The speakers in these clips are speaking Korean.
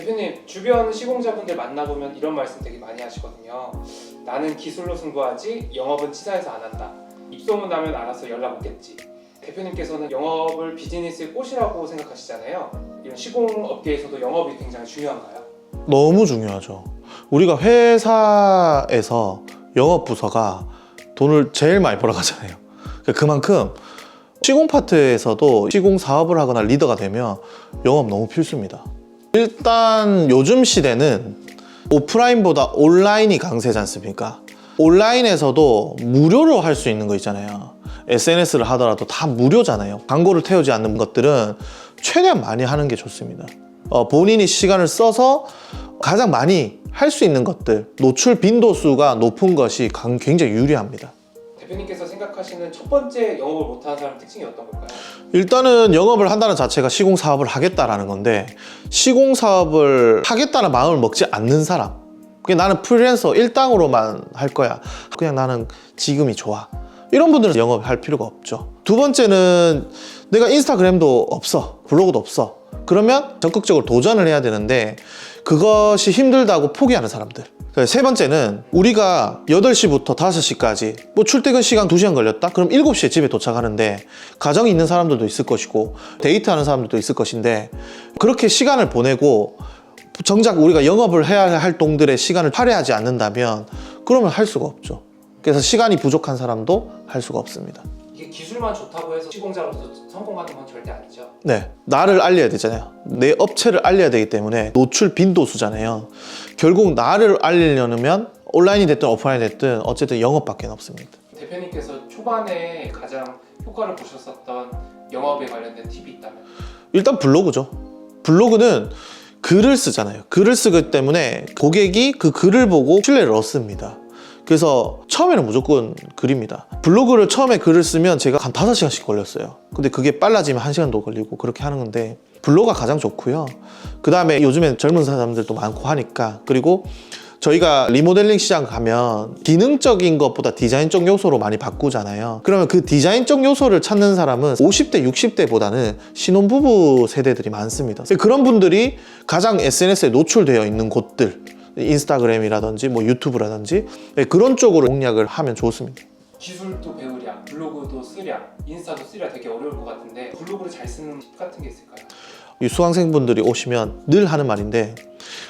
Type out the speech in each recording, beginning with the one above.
대표님, 주변 시공자분들 만나보면 이런 말씀 되게 많이 하시거든요. 나는 기술로 승부하지 영업은 치사해서 안 한다. 입소문 나면 알아서 연락 오겠지. 대표님께서는 영업을 비즈니스의 꽃이라고 생각하시잖아요. 이런 시공업계에서도 영업이 굉장히 중요한가요? 너무 중요하죠. 우리가 회사에서 영업부서가 돈을 제일 많이 벌어가잖아요. 그만큼 시공 파트에서도 시공 사업을 하거나 리더가 되면 영업 너무 필수입니다. 일단 요즘 시대는 오프라인보다 온라인이 강세지 않습니까? 온라인에서도 무료로 할 수 있는 거 있잖아요. SNS를 하더라도 다 무료잖아요. 광고를 태우지 않는 것들은 최대한 많이 하는 게 좋습니다. 본인이 시간을 써서 가장 많이 할 수 있는 것들, 노출 빈도수가 높은 것이 굉장히 유리합니다. 대표님께서 생각하시는 첫 번째 영업을 못하는 사람 특징이 어떤 걸까요? 일단은 영업을 한다는 자체가 시공사업을 하겠다라는 건데, 시공사업을 하겠다는 마음을 먹지 않는 사람, 그냥 나는 프리랜서 일당으로만 할 거야, 그냥 나는 지금이 좋아, 이런 분들은 영업할 필요가 없죠. 두 번째는 내가 인스타그램도 없어, 블로그도 없어, 그러면 적극적으로 도전을 해야 되는데 그것이 힘들다고 포기하는 사람들. 세 번째는 우리가 8시부터 5시까지 뭐 출퇴근 시간 2시간 걸렸다? 그럼 7시에 집에 도착하는데 가정이 있는 사람들도 있을 것이고 데이트하는 사람들도 있을 것인데, 그렇게 시간을 보내고 정작 우리가 영업을 해야 할 활동들의 시간을 할애하지 않는다면 그러면 할 수가 없죠. 그래서 시간이 부족한 사람도 할 수가 없습니다. 이게 기술만 좋다고 해서 시공자로서 성공하는 건 절대 아니죠. 네, 나를 알려야 되잖아요. 내 업체를 알려야 되기 때문에 노출 빈도수잖아요. 결국 나를 알리려면 온라인이 됐든 오프라인이 됐든 어쨌든 영업밖에 없습니다. 대표님께서 초반에 가장 효과를 보셨었던 영업에 관련된 팁이 있다면? 일단 블로그죠. 블로그는 글을 쓰잖아요. 글을 쓰기 때문에 고객이 그 글을 보고 신뢰를 얻습니다. 그래서 처음에는 무조건 글입니다. 블로그를 처음에 글을 쓰면 제가 한 5시간씩 걸렸어요. 근데 그게 빨라지면 1시간도 걸리고 그렇게 하는 건데, 블로그가 가장 좋고요. 그 다음에 요즘엔 젊은 사람들도 많고 하니까, 그리고 저희가 리모델링 시장 가면 기능적인 것보다 디자인적 요소로 많이 바꾸잖아요. 그러면 그 디자인적 요소를 찾는 사람은 50대, 60대보다는 신혼부부 세대들이 많습니다. 그런 분들이 가장 SNS에 노출되어 있는 곳들, 인스타그램이라든지 뭐 유튜브라든지 그런 쪽으로 공략을 하면 좋습니다. 기술도 배우랴, 블로그도 쓰랴, 인스타도 쓰랴 되게 어려울 것 같은데 블로그를 잘 쓰는 팁 같은 게 있을까요? 수강생분들이 오시면 늘 하는 말인데,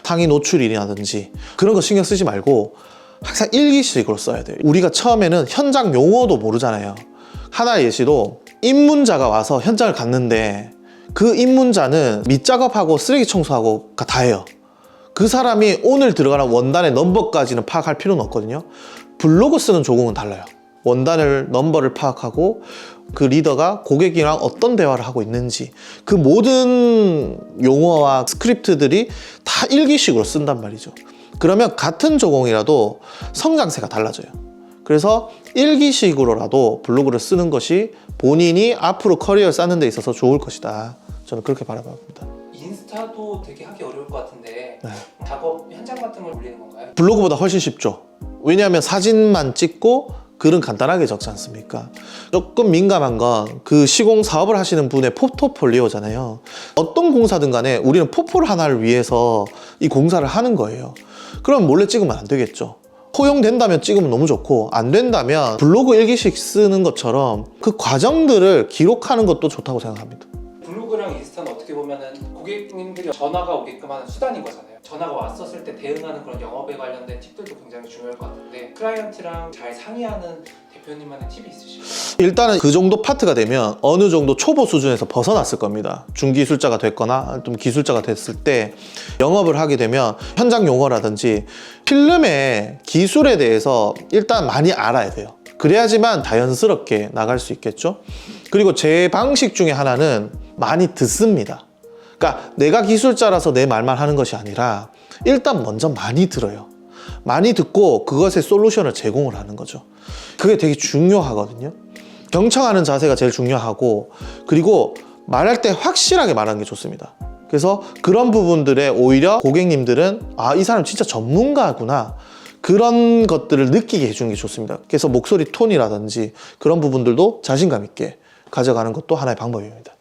상위 노출이라든지 그런 거 신경 쓰지 말고 항상 일기식으로 써야 돼요. 우리가 처음에는 현장 용어도 모르잖아요. 하나의 예시로 입문자가 와서 현장을 갔는데 그 입문자는 밑작업하고 쓰레기 청소하고가 다예요. 그 사람이 오늘 들어가는 원단의 넘버까지는 파악할 필요는 없거든요. 블로그 쓰는 조공은 달라요. 원단을 넘버를 파악하고 그 리더가 고객이랑 어떤 대화를 하고 있는지, 그 모든 용어와 스크립트들이 다 일기식으로 쓴단 말이죠. 그러면 같은 조공이라도 성장세가 달라져요. 그래서 일기식으로라도 블로그를 쓰는 것이 본인이 앞으로 커리어를 쌓는 데 있어서 좋을 것이다. 저는 그렇게 바라봅니다. 인스타도 되게 하기 어려울 것 같은데 네. 작업 현장 같은 걸 올리는 건가요? 블로그보다 훨씬 쉽죠. 왜냐하면 사진만 찍고 글은 간단하게 적지 않습니까? 조금 민감한 건 그 시공 사업을 하시는 분의 포트폴리오잖아요. 어떤 공사든 간에 우리는 포폴 하나를 위해서 이 공사를 하는 거예요. 그럼 몰래 찍으면 안 되겠죠. 허용된다면 찍으면 너무 좋고, 안 된다면 블로그 일기씩 쓰는 것처럼 그 과정들을 기록하는 것도 좋다고 생각합니다. 블로그랑 인스타는 어떻게 보면은 고객님들이 전화가 오게끔 하는 수단인 거잖아요. 전화가 왔었을 때 대응하는 그런 영업에 관련된 팁들도 굉장히 중요할 것 같은데, 클라이언트랑 잘 상의하는 대표님만의 팁이 있으실까요? 일단은 그 정도 파트가 되면 어느 정도 초보 수준에서 벗어났을 겁니다. 중기술자가 됐거나 좀 기술자가 됐을 때 영업을 하게 되면 현장 용어라든지 필름의 기술에 대해서 일단 많이 알아야 돼요. 그래야지만 자연스럽게 나갈 수 있겠죠. 그리고 제 방식 중에 하나는 많이 듣습니다. 그러니까 내가 기술자라서 내 말만 하는 것이 아니라 일단 먼저 많이 들어요. 많이 듣고 그것의 솔루션을 제공을 하는 거죠. 그게 되게 중요하거든요. 경청하는 자세가 제일 중요하고, 그리고 말할 때 확실하게 말하는 게 좋습니다. 그래서 그런 부분들에 오히려 고객님들은 아, 이 사람 진짜 전문가구나, 그런 것들을 느끼게 해주는 게 좋습니다. 그래서 목소리 톤이라든지 그런 부분들도 자신감 있게 가져가는 것도 하나의 방법입니다.